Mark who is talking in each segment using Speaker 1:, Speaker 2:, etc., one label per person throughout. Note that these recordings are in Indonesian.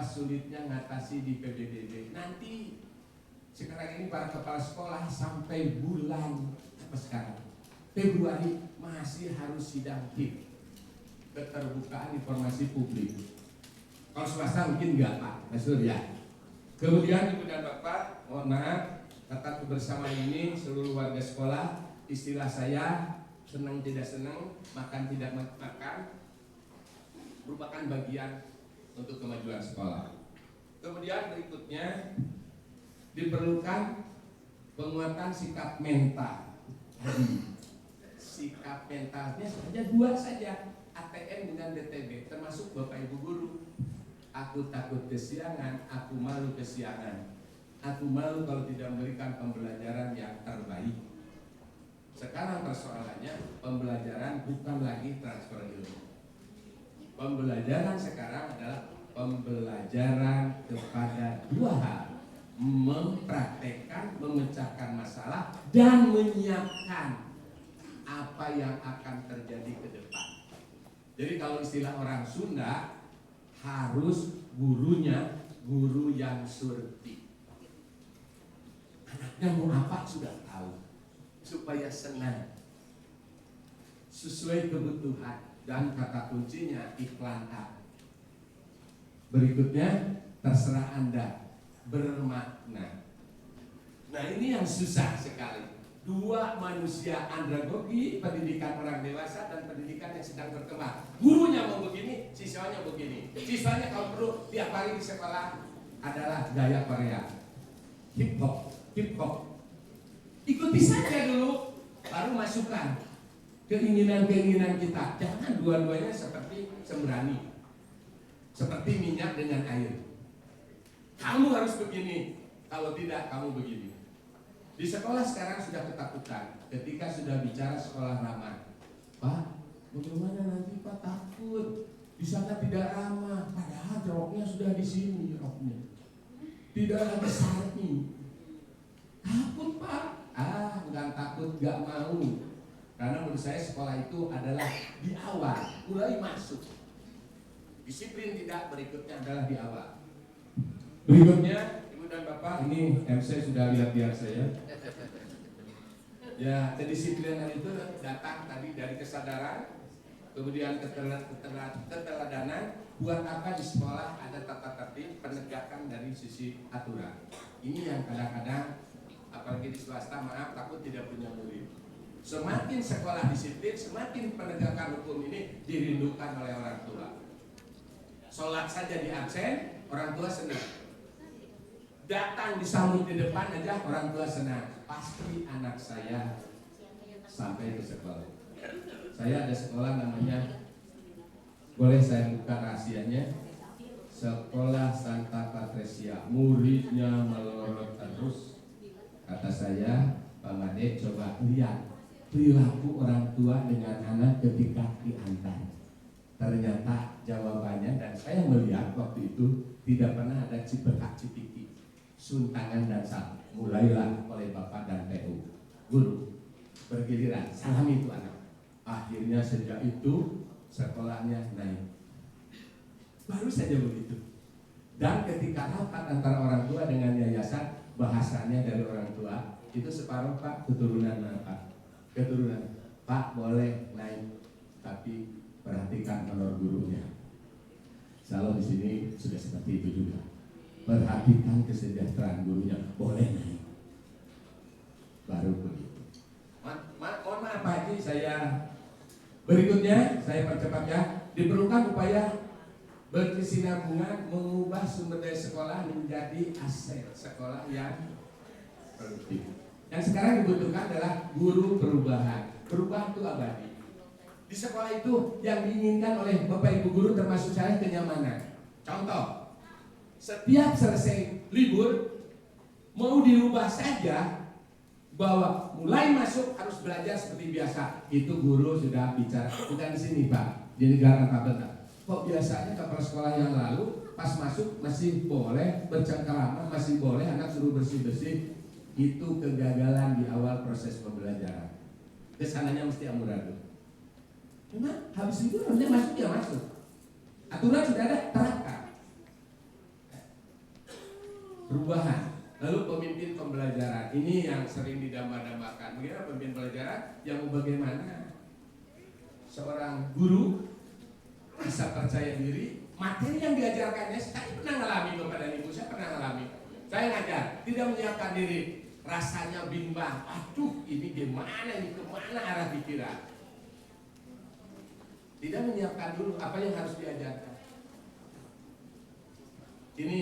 Speaker 1: betapa sulitnya ngatasi di PBBB. Nanti sekarang ini para kepala sekolah sampai bulan apa sekarang? Februari masih harus sidang HIP, keterbukaan informasi publik. Kalau swasta mungkin enggak Pak, Masur ya. Kemudian Ibu dan Bapak, mohon maaf, kata kebersamaan ini seluruh warga sekolah, istilah saya senang tidak senang, makan tidak makan, merupakan bagian untuk kemajuan sekolah. Kemudian berikutnya diperlukan penguatan sikap mental. Sikap mentalnya saja dua saja, ATM dengan DTB, termasuk Bapak Ibu guru. Aku takut kesiangan, aku malu kesiangan. Aku malu kalau tidak memberikan pembelajaran yang terbaik. Sekarang persoalannya pembelajaran bukan lagi transfer ilmu. Pembelajaran sekarang adalah pembelajaran kepada dua hal: mempraktekkan, memecahkan masalah, dan menyiapkan apa yang akan terjadi ke depan. Jadi kalau istilah orang Sunda, harus gurunya guru yang surti. Anaknya mau apa sudah tahu, supaya senang, sesuai kebutuhan, dan kata kuncinya iklan A. Berikutnya terserah Anda, bermakna. Nah ini yang susah sekali. Dua manusia andragogi, pendidikan orang dewasa dan pendidikan yang sedang berkembang. Gurunya mau begini, siswanya begini. Siswanya kalau perlu tiap hari di sekolah adalah gaya Korea, hip hop. Ikuti saja dulu, baru masukkan keinginan-keinginan kita. Jangan dua-duanya seperti sembrani, seperti minyak dengan air. Kamu harus begini, kalau tidak kamu begini. Di sekolah sekarang sudah ketakutan ketika sudah bicara sekolah ramah. Pak, bagaimana nanti Pak? Takut di sana tidak ramah, padahal roknya sudah di sini roknya. Tidak lagi sarmi. Takut Pak? Bukan takut, gak mau. Karena menurut saya sekolah itu adalah di awal, mulai masuk. Disiplin tidak, berikutnya adalah di awal. Berikutnya, Ibu dan Bapak, ini MC sudah lihat saya. Ya, kedisiplinan itu datang tadi dari kesadaran, kemudian keteladanan. Buat apa di sekolah ada tata tertib, penegakan dari sisi aturan. Ini yang kadang-kadang, apalagi di swasta, maaf, takut tidak punya murid. Semakin sekolah disiplin, semakin penegakan hukum ini dirindukan oleh orang tua. Sholat saja di absen, orang tua senang. Datang disambut di depan aja orang tua senang. Pasti anak saya sampai ke sekolah. Saya ada sekolah namanya, boleh saya buka rahasianya, Sekolah Santa Patricia. Muridnya melorot terus. Kata saya, Pak Made, coba lihat perilaku orang tua dengan anak ketika diantar. Ternyata jawabannya, dan saya melihat waktu itu tidak pernah ada cipekak cipiki, suntangan dan sal. Mulailah oleh Bapak dan TU, guru bergiliran salam itu anak. Akhirnya sejak itu sekolahnya naik. Baru saja begitu. Dan ketika rapat antara orang tua dengan yayasan, bahasanya dari orang tua itu separuh Pak, keturunan Pak. Keturunan Pak boleh naik, tapi perhatikan honor gurunya. Kalau di sini sudah seperti itu juga. Perhatikan kesejahteraan gurunya, boleh naik. Baru begitu. Mohon maaf Pak Haji, saya berikutnya saya percepat ya. Diperlukan upaya berkesinambungan mengubah sumber daya sekolah menjadi aset sekolah yang produktif. Yang sekarang dibutuhkan adalah guru perubahan. Perubahan itu abadi. Di sekolah itu yang diinginkan oleh Bapak Ibu guru termasuk saya kenyamanan. Contoh, setiap selesai libur mau dirubah saja bahwa mulai masuk harus belajar seperti biasa. Itu guru sudah bicara, bukan di sini Pak, di negara Kabel. Kok biasanya kepala sekolah yang lalu pas masuk masih boleh bercengkerama, masih boleh anak suruh bersih-bersih. Itu kegagalan di awal proses pembelajaran. Kesananya mesti amburadul. Cuma habis itu harusnya masuk ya masuk. Aturan sudah ada, terapkan. perubahan. Lalu pemimpin pembelajaran, ini yang sering didambakan. Bagaimana pemimpin pembelajaran? Yang bagaimana seorang guru bisa percaya diri, materi yang diajarkannya, saya pernah ngalami Bapak dan Ibu, saya pernah ngalami. Saya ngajar, tidak menyiapkan diri, rasanya bimbang. Aduh, ini gimana, ini kemana arah pikiran? Tidak menyiapkan dulu apa yang harus diajarkan. Ini,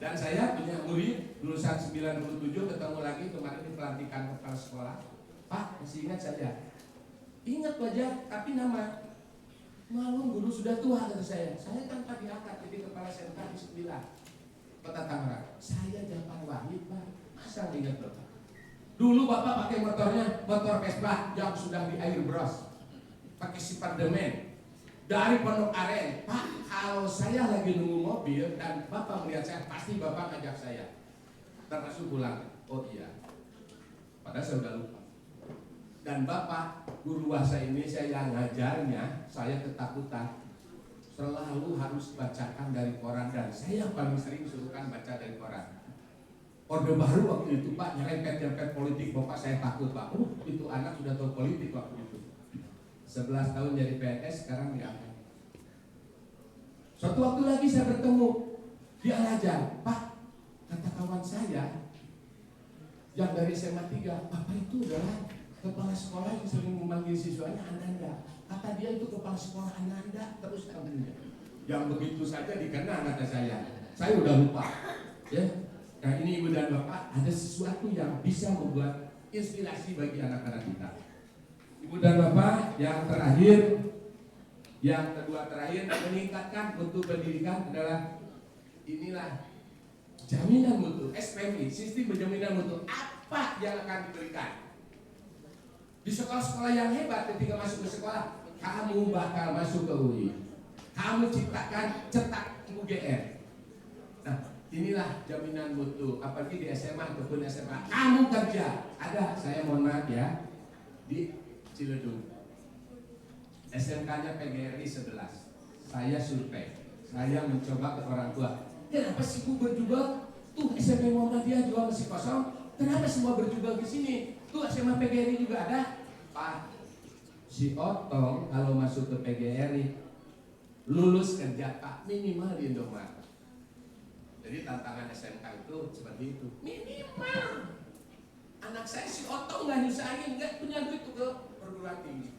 Speaker 1: dan saya punya murid lulusan 97, ketemu lagi kemarin di pelantikan kepala sekolah. Pak, masih ingat saya? Ingat wajah, tapi nama. Malu guru sudah tua, kata saya. Saya tanpa diangkat jadi kepala SMK di 9 Kota Tangerang. Saya Japan Wahid, Pak. Masa ingat Bapak? Dulu Bapak pakai motornya, motor Vespa yang sudah di airbrush, pakai sipardemen dari Pondok Aren. Pak, kalau saya lagi nunggu mobil dan Bapak melihat saya, pasti Bapak ngajak saya, termasuk pulang. Oh iya, padahal saya sudah lupa. Dan Bapak guru bahasa Indonesia yang ngajarnya, saya ketakutan. Selalu harus bacakan dari koran, dan saya paling sering suruhkan baca dari koran. Orde Baru waktu itu Pak, nyerempet politik. Bapak saya takut Pak. Itu anak sudah tahu politik waktu itu. 11 tahun jadi PNS, sekarang diangkat. Suatu waktu lagi saya bertemu, dia ngajar, Pak, kata kawan saya yang dari SMA 3, Bapak itu adalah kepala sekolah yang sering memanggil siswanya Ananda. Kata dia itu kepala sekolah Ananda, terus Ananda. Yang begitu saja dikenal, kata saya. Saya udah lupa. Ya, nah ini Ibu dan Bapak, ada sesuatu yang bisa membuat inspirasi bagi anak-anak kita. Ibu dan Bapak, yang terakhir, yang kedua terakhir, meningkatkan mutu pendidikan adalah inilah jaminan mutu, SPMI, sistem penjaminan mutu. Apa yang akan diberikan? Di sekolah-sekolah yang hebat, ketika masuk ke sekolah, kamu bakal masuk ke UI. Kamu ciptakan cetak UGM. Nah, inilah jaminan mutu. Apalagi di SMA ataupun SMA. Kamu kerja. Ada, saya mohon maaf ya, di Ciledug. SMK-nya PGRI 11. Saya survei. Saya mencoba ke orang tua. Kenapa sih Bu berjubel? Tuh SMP Muhammadiyah juga masih kosong. Kenapa semua berjubel di sini? Tuh SMA PGRI juga ada. Pak, si Otong kalau masuk ke PGRI lulus kerja Pak minimal di Indomaret. Jadi tantangan SMK itu seperti itu. Minimal. Anak saya si Otong nggak nyusahin, nggak punya duit ke perguruan tinggi.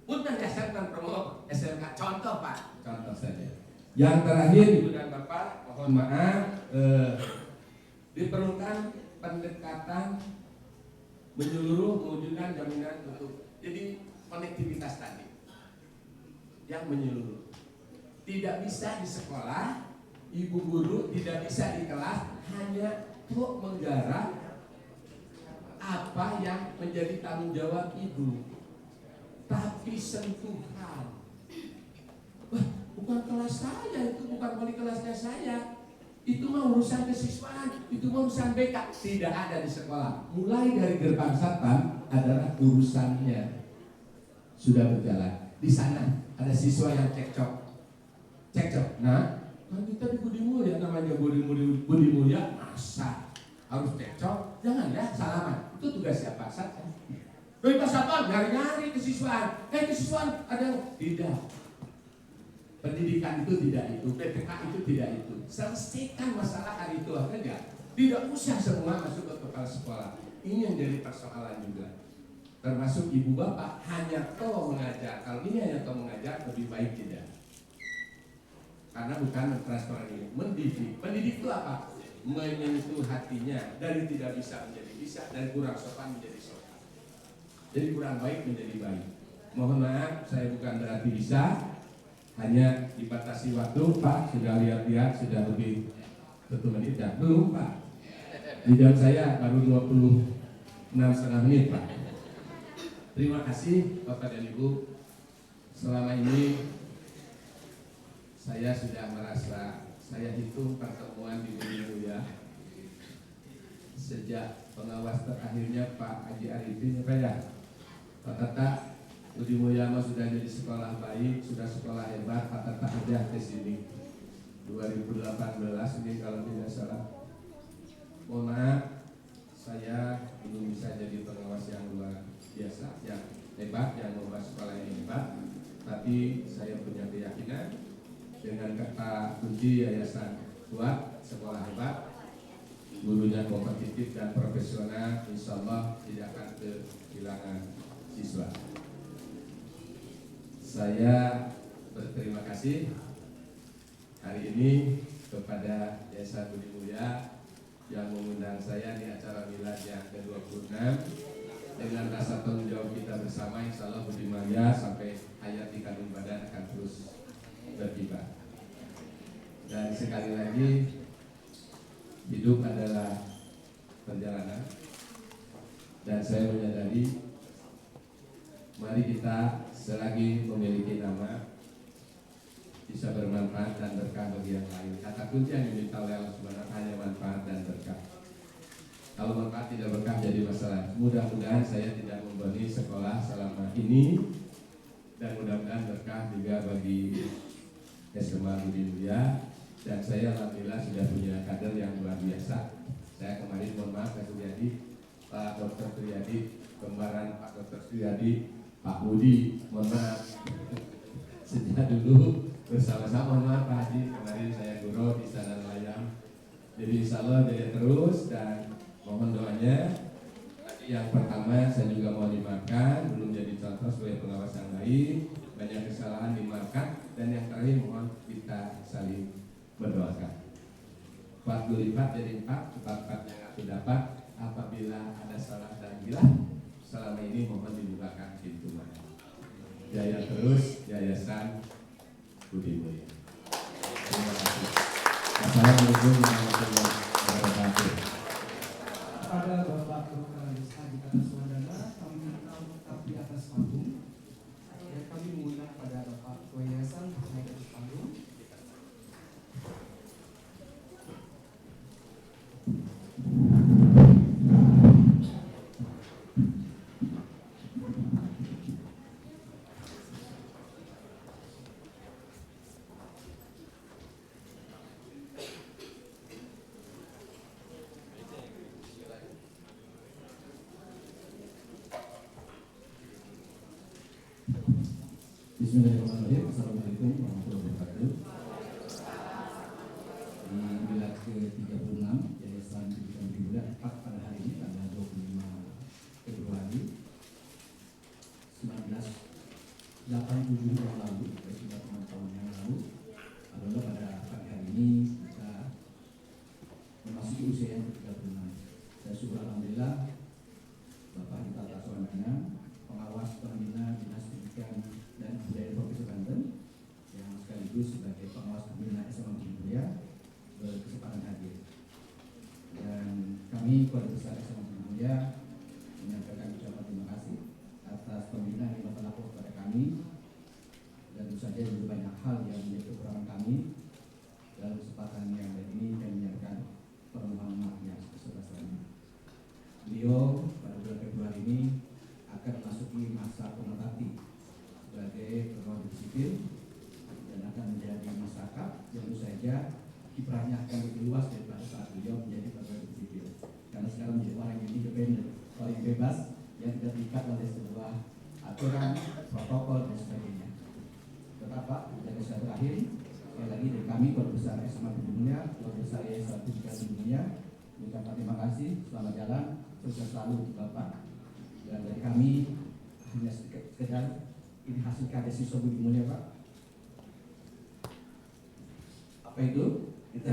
Speaker 1: Bukan dasarkan promo SMK. Contoh Pak, contoh saja. Yang terakhir Ibu dan Bapak, mohon maaf, diperlukan pendekatan menyeluruh mewujudkan jaminan untuk jadi konektivitas tadi yang menyeluruh. Tidak bisa di sekolah, ibu guru tidak bisa di kelas hanya untuk menggarap apa yang menjadi tanggung jawab ibu, tapi sentuhan. Bukan kelas saya, itu bukan wali kelasnya saya. Itu mah urusan kesiswaan, itu mah urusan BK. Tidak ada di sekolah. Mulai dari gerbang satpam adalah urusannya sudah berjalan. Di sana ada siswa yang cekcok. Nah, kan kita di Budi Mulia, namanya Budi Mulia, masa harus cekcok? Jangan ya, salaman. Itu tugas siapa saja. Bebas apa? Nyari-nyari kesiswaan. Kesiswaan ada tidak. Pendidikan itu tidak itu, PPK itu tidak itu. Selesaikan masalah hari itu aja. Tidak usah semua masuk ke kepala sekolah. Ini yang jadi persoalan juga. Termasuk ibu bapak hanya tahu mengajar. Kalau ini hanya tahu mengajar, lebih baik tidak. Karena bukan mentransfer ini, mendidik. Pendidik itu apa? Menyentuh hatinya dari tidak bisa menjadi bisa, dari kurang sopan menjadi sopan. Jadi kurang baik menjadi baik. Mohon maaf, saya bukan berarti bisa. Hanya dibatasi waktu, Pak. Sudah lihat-lihat, sudah lebih 1 menit ya? Belum, Pak. Di jam saya baru 26,5 menit, Pak. Terima kasih, Bapak dan Ibu. Selama ini saya sudah merasa, saya hitung pertemuan di Budi Mulia sejak pengawas terakhirnya Pak Haji Arifin, Pak ya, Pak Tata. Budi Mulia sudah jadi sekolah baik, sudah sekolah hebat, Pak Tata aja ke sini. 2018 ini kalau tidak salah. Mohon maaf, saya belum bisa jadi pengawas yang luar biasa, yang hebat, yang membuat sekolah yang hebat. Tapi saya punya keyakinan dengan kata kunci yayasan kuat, sekolah hebat, gurunya kompetitif dan profesional, insya Allah tidak akan kehilangan siswa. Saya berterima kasih hari ini kepada Yayasan Budi Mulia yang mengundang saya di acara milad yang ke-26. Dengan rasa tanggung jawab kita bersama, insya Allah Budi Mulia sampai hayat di kandung badan akan terus berkibar. Dan sekali lagi, hidup adalah perjalanan, dan saya menyadari mari kita selagi memiliki nama bisa bermanfaat dan berkah bagi yang lain. Kata kunci yang diminta oleh Allah Subhanahu hanya manfaat dan berkah. Kalau manfaat tidak berkah jadi masalah. Mudah-mudahan saya tidak membebani sekolah selama ini, dan mudah-mudahan berkah juga bagi SMA Budi Mulia. Dan saya alhamdulillah sudah punya kader yang luar biasa. Saya kemarin mohon maaf Pak Suryadi, Pak Dr. Suryadi, kembaran Pak Dr. Suryadi, Pak Budi, mohon maaf. Sejak dulu bersama-sama, mohon maaf Pak Haji, kemarin saya guru di sana Layang. Jadi insya Allah jaya terus dan mohon doanya. Yang pertama saya juga mau dimaafkan, belum jadi contoh sebagai pengawas yang baik, banyak kesalahan dimaafkan, dan yang terakhir mohon kita saling berdoakan. 40 lipat jadi 4, 4 yang aku dapat. Apabila ada salah dan hilang selama ini mohon dibukakan pintu maaf. Jaya terus Yayasan Budi Mulia. Terima kasih. Assalamualaikum warahmatullahi wabarakatuh.
Speaker 2: Kepada Bapak Dr. Adi Kataswadana, kami minta tetap di atas panggung. Dan kami mengundang pada Bapak Ketua Yayasan naik ke panggung.
Speaker 3: Bismillahirrahmanirrahim. Assalamualaikum warahmatullahi wabarakatuh. Di milad ke-36 Yayasan Budi Mulia tepat pada hari ini tanggal 25 Februari 1987 yang lalu, sudah 6 tahun yang lalu. Alhamdulillah pada pagi hari ini kita memasuki usia yang ke-36. Saya syukur alhamdulillah Bapak Haji Kataswadana, pengawas pembina Dinas Pendidikan dan Kebudayaan Provinsi Banten, yang sekaligus sebagai pengawas pembina SMA Budi Mulia, berkesempatan hadir. Dan kami Keluarga Besar SMA Budi Mulia menyampaikan ucapan terima kasih atas pembinaan yang Bapak lakukan kepada kami, dan tentu saja juga banyak hal yang menjadi kekurangan kami. Dalam kesempatan yang baik ini kami menyampaikan permohonan maaf yang sebesar-besarnya. Beliau pada bulan Februari ini akan memasuki masa pengabdi sebagai pegawai sipil dan akan menjadi masyarakat yang tentu saja kiprahnya akan lebih luas daripada saat beliau menjadi pegawai sipil, karena sekarang menjadi orang yang independen, orang yang bebas, yang tidak terikat oleh sebuah aturan, protokol dan sebagainya. Tetap Pak, dan saya terakhir sekali lagi dari kami Keluarga Besar SMA Budi Mulia, Keluarga Besar Yayasan Budi Mulia, mengucapkan terima kasih, selamat jalan, sukses selalu untuk Bapak. Dan dari kami hanya sekedar ini hasil karya siswa Budi Mulia Pak. Apa itu? Kita